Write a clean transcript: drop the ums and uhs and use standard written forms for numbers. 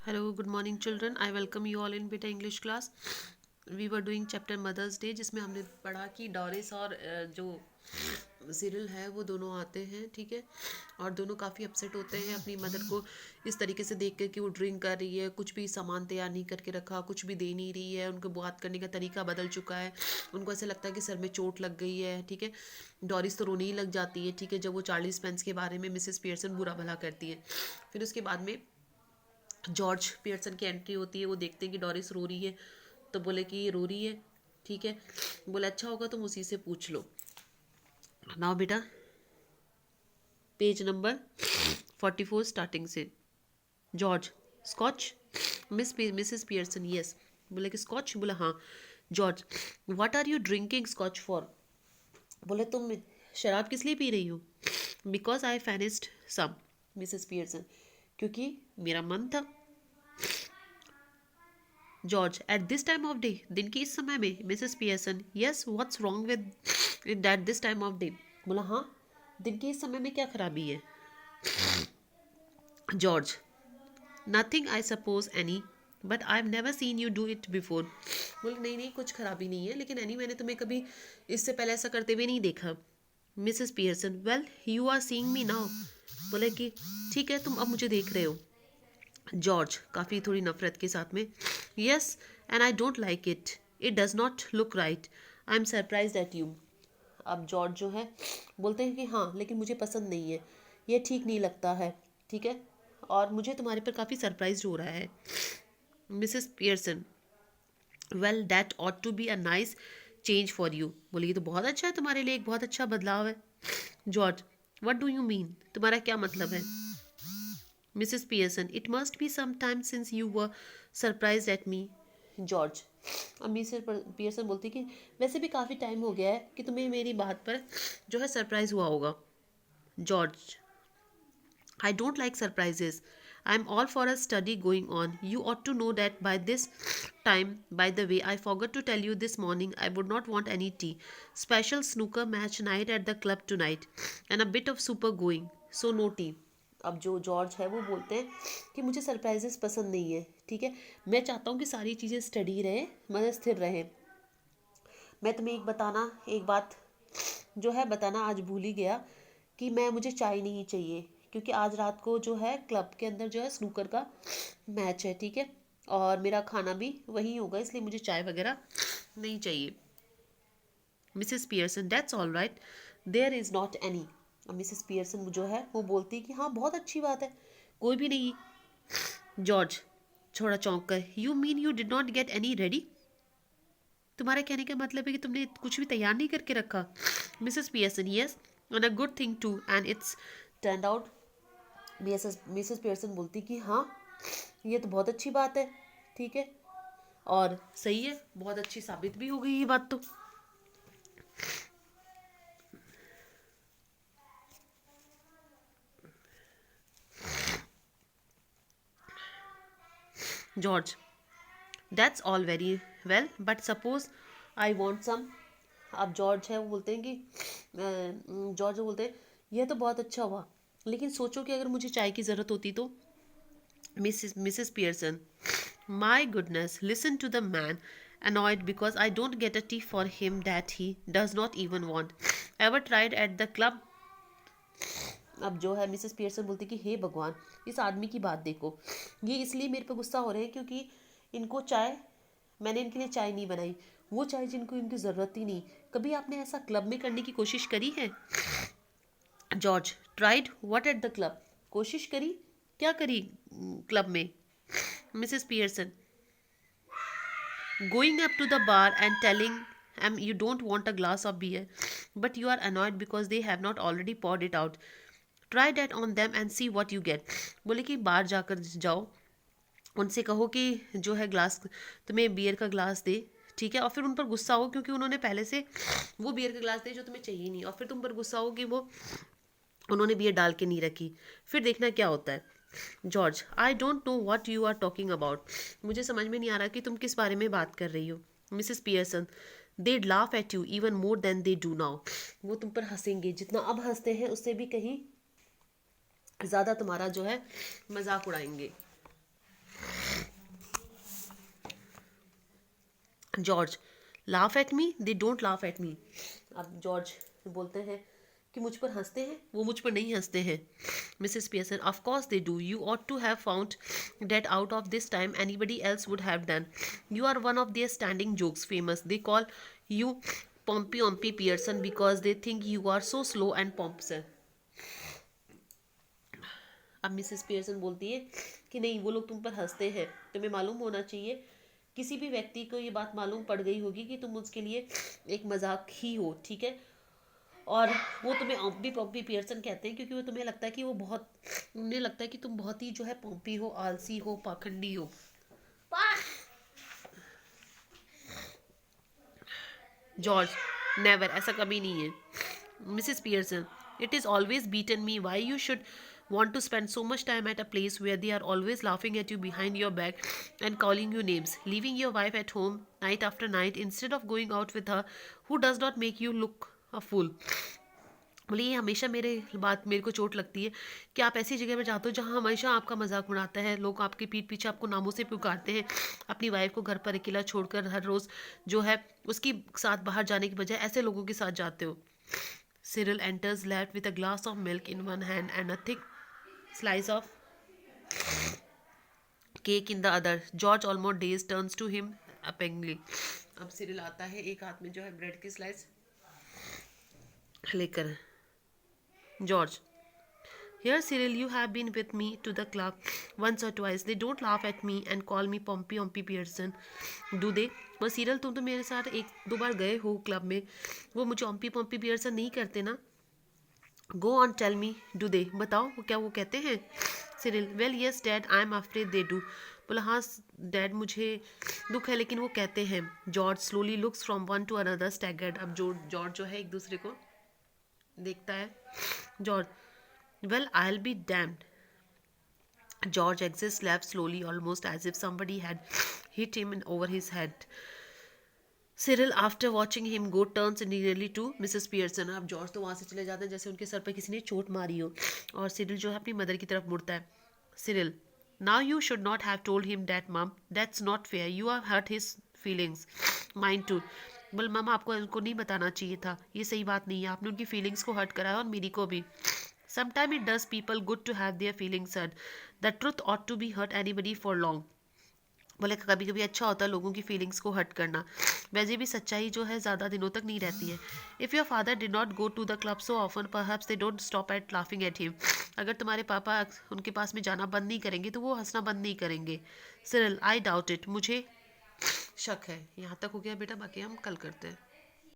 Hello, good morning children. I welcome you all in Beta English class. We were doing chapter Mother's Day जिसमें हमने पढ़ा कि Doris और जो Cyril है वो दोनों आते हैं, ठीक है। और दोनों काफ़ी अपसेट होते हैं अपनी मदर को इस तरीके से देख कर कि वो ड्रिंक कर रही है, कुछ भी सामान तैयार नहीं करके रखा, कुछ भी दे नहीं रही है, उनको बात करने का तरीका बदल चुका है, उनको ऐसे लगता है कि सर में चोट लग गई है, ठीक है। डॉरिस तो रोने ही लग जाती है, ठीक है, जब वो चार्ली स्पेंस के बारे में मिसेस पियर्सन बुरा भला करती है। फिर उसके बाद में जॉर्ज पियर्सन की एंट्री होती है, वो देखते हैं कि डॉरिस रो रही है, तो बोले कि ये रो रही है, ठीक है। बोले अच्छा होगा तुम उसी से पूछ लो। नाउ बेटा पेज नंबर 44 स्टार्टिंग से। George scotch. Mrs Pearson yes. बोले कि स्कॉच, बोला हाँ। George what are you drinking scotch for. बोले तुम शराब किस लिए पी रही हो। Because I finished some. Mrs Pearson क्योंकि मेरा मन था। George at this time of day, दिन के इस समय में। Mrs Pearson yes what's wrong with it at this time of day. बोला हाँ, दिन के इस समय में क्या खराबी है। George nothing I suppose any, but I have never seen you do it before. बोले नहीं नहीं, कुछ खराबी नहीं है, लेकिन एनी मैंने तुम्हें कभी इससे पहले ऐसा करते हुए नहीं देखा। Mrs Pearson well you are seeing me now. बोले कि ठीक है, तुम अब मुझे देख रहे हो। जॉर्ज काफ़ी थोड़ी नफरत के साथ में yes and I don't like it, it does not look right, I am surprise eight you. अब जॉर्ज जो है बोलते हैं कि हाँ लेकिन मुझे पसंद नहीं है, ये ठीक नहीं लगता है, ठीक है, और मुझे तुम्हारे पर काफ़ी सरप्राइज हो रहा है। Mrs Pearson well that ought to be a nice change for you. बोले ये तो बहुत अच्छा है, तुम्हारे लिए एक बहुत अच्छा बदलाव है। George what do you mean, तुम्हारा क्या मतलब है। Mrs Pearson it must be some time since you were surprise at me. George अब मिसेस पियर्सन बोलती कि वैसे भी काफ़ी टाइम हो गया है कि तुम्हें मेरी बात पर जो है सरप्राइज हुआ होगा। George I don't like surprises. I'm all for a study going on. You ought to know that by this time. By the way, I forgot to tell you this morning I would not want any tea. Special snooker match night at the club tonight. And a bit of super going. So no tea. अब जो George है वो बोलते हैं कि मुझे surprises पसंद नहीं है, ठीक है। मैं चाहता हूँ कि सारी चीज़ें स्टडी रहें, मतलब स्थिर रहें। मैं तुम्हें एक बात जो है बताना आज भूल ही गया कि मुझे चाय नहीं चाहिए, क्योंकि आज रात को जो है क्लब के अंदर जो है स्नूकर का मैच है, ठीक है, और मेरा खाना भी वहीं होगा, इसलिए मुझे चाय वगैरह नहीं चाहिए। Mrs Pearson that's all right, there is not any. Mrs Pearson जो है वो बोलती है कि हाँ बहुत अच्छी बात है, कोई भी नहीं। जॉर्ज छोड़ा चौंक कर you mean you did not get any ready. तुम्हारे कहने का मतलब है कि तुमने कुछ भी तैयार नहीं करके रखा। Mrs Pearson yes and a good thing too and it's turn out. Mrs Pearson बोलती कि हाँ ये तो बहुत अच्छी बात है, ठीक है, और सही है, बहुत अच्छी साबित भी हो गई ये बात तो। George that's all very well but suppose I want some. अब जॉर्ज है वो बोलते हैं कि जॉर्ज बोलते हैं यह तो बहुत अच्छा हुआ, लेकिन सोचो कि अगर मुझे चाय की ज़रूरत होती तो। Mrs Pearson my goodness, listen to the man, annoyed because I don't get a tea for him that he does not even want. Ever tried at the club? अब जो है मिसेस पियर्सन बोलती कि हे भगवान, इस आदमी की बात देखो, ये इसलिए मेरे पे गुस्सा हो रहे हैं क्योंकि इनको चाय, मैंने इनके लिए चाय नहीं बनाई, वो चाय जिनको इनकी ज़रूरत ही नहीं। कभी आपने ऐसा क्लब में करने की कोशिश करी है। George tried what at the club, कोशिश करी, क्या करी क्लब में। Mrs Pearson going up to the bar and telling them you don't want a glass of beer, but you are annoyed because they have not already poured it out. Try that on them and see what you get. बोले कि बाहर जाकर जाओ, उनसे कहो कि जो है ग्लास तुम्हें बियर का ग्लास दे, ठीक है, और फिर उन पर गुस्सा हो क्योंकि उन्होंने पहले से वो बियर का ग्लास दे जो तुम्हें चाहिए नहीं, और फिर तुम पर गुस्सा हो कि वो उन्होंने बियर डाल के नहीं रखी, फिर देखना क्या होता है। George I don't know what you are talking about, मुझे समझ में नहीं आ रहा कि तुम किस बारे में बात कर रही हो। Mrs Pearson they laugh at you even more than they do now, वो तुम पर हंसेंगे जितना अब हंसते हैं उससे भी कहीं ज़्यादा तुम्हारा जो है मजाक उड़ाएंगे। George, laugh at me, they don't laugh at me. अब जॉर्ज बोलते हैं कि मुझ पर हंसते हैं, वो मुझ पर नहीं हंसते हैं। Mrs Pearson, of course they do, you ought to have found that out of this time anybody else would have done, you are one of their standing jokes famous, they call you Pompey Ompey Pearson because they think you are so slow and pompous. अब Mrs Pearson बोलती है कि नहीं, वो लोग तुम पर हंसते हैं, तुम्हें मालूम होना चाहिए, किसी भी व्यक्ति को ये बात मालूम पड़ गई होगी कि तुम उसके लिए एक मजाक ही हो, ठीक है। और वो तुम्हें ऑम्पी पॉम्पी पियर्सन कहते हैं क्योंकि वो तुम्हें लगता है कि वो बहुत, उन्हें लगता है कि तुम बहुत ही जो है पॉम्पी हो, आलसी हो, पाखंडी हो। जॉर्ज, नेवर, ऐसा कभी नहीं है। Mrs Pearson, it is always beaten me why you should want to spend so much time at a place where they are always laughing at you behind your back and calling you names, leaving your wife at home night after night instead of going out with her, who does not make you look a fool। बोले ये हमेशा मेरे को चोट लगती है कि आप ऐसी जगह में जाते हो जहाँ हमेशा आपका मजाक उड़ाता है, लोग आपके पीठ पीछे आपको नामों से पुकारते हैं, अपनी वाइफ को घर पर अकेला छोड़कर हर रोज़ जो है उसकी साथ बाहर जाने की बजाय ऐसे लोगों के साथ जाते हो। Cyril enters left with a glass of milk in one hand and a thick slice of cake in the other. George, almost dazed, turns to him appallingly. अब सिरिल आता है, एक हाथ में जो है ब्रेड की स्लाइस लेकर। George, here Cyril, you have been with me to the club once or twice. They don't laugh at me and call me Pompey Ompy Pearson, do they? वो सीरियल, तुम तो मेरे साथ एक दो बार गए हो क्लब में, वो मुझे ओम्पी पॉम्पी पियर्सन नहीं करते ना? Go on tell me, do they, बताओ वो क्या वो कहते हैं? Cyril, well yes dad, I am afraid they do. बोला हाँ डैड, मुझे दुख है लेकिन वो कहते हैं। George slowly looks from one two another staggered. अब जॉर्ज जो है एक दूसरे को देखता है। George, well, I'll be damned. George exits left slowly, almost as if somebody had hit him over his head. Cyril, after watching him go, turns nearly to Mrs. Pearson. अब George तो वहाँ से चले जाते हैं जैसे उनके सर पर किसी ने चोट मारी हो, और सिरिल जो है अपनी मदर की तरफ मुड़ता है। Cyril, now you should not have told him that, mom. That's not fair. You have hurt his feelings. Mine too. बोल मामा, आपको उनको नहीं बताना चाहिए था, ये सही बात नहीं है, आपने उनकी फीलिंग्स को हर्ट करा है और मेरी को भी। Sometimes it does people good to have their feelings hurt. The truth ought to be hurt anybody for long. बोले कभी कभी अच्छा होता है लोगों की फीलिंग्स को हर्ट करना, वैसे भी सच्चाई जो है ज़्यादा दिनों तक नहीं रहती है। If your father did not go to the club so often perhaps they don't stop at laughing at him. अगर तुम्हारे पापा उनके पास में जाना बंद नहीं करेंगे तो वो हंसना बंद नहीं करेंगे। सिरिल, आई डाउट इट, मुझे शक है। यहाँ तक हो गया बेटा, बाकी हम कल करते हैं।